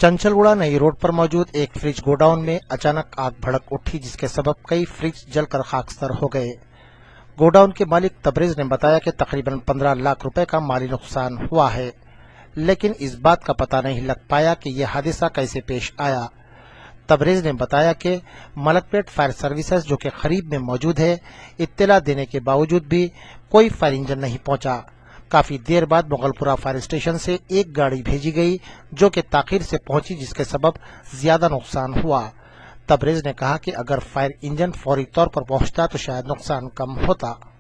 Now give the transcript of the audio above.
चंचलगुड़ा नई रोड पर मौजूद एक फ्रिज गोडाउन में अचानक आग भड़क उठी, जिसके सबब कई फ्रिज जलकर खाकसर हो गए। गोडाउन के मालिक तबरेज ने बताया कि तकरीबन 15 लाख रुपए का माली नुकसान हुआ है, लेकिन इस बात का पता नहीं लग पाया कि यह हादसा कैसे पेश आया। तबरेज ने बताया कि मलकपेट फायर सर्विसेज, जो कि करीब में मौजूद है, इत्तला देने के बावजूद भी कोई फायर इंजन नहीं पहुंचा। काफी देर बाद मुगलपुरा फायर स्टेशन से एक गाड़ी भेजी गई, जो कि ताखीर से पहुंची, जिसके सबब ज्यादा नुकसान हुआ। तबरेज ने कहा कि अगर फायर इंजन फौरी तौर पर पहुंचता तो शायद नुकसान कम होता।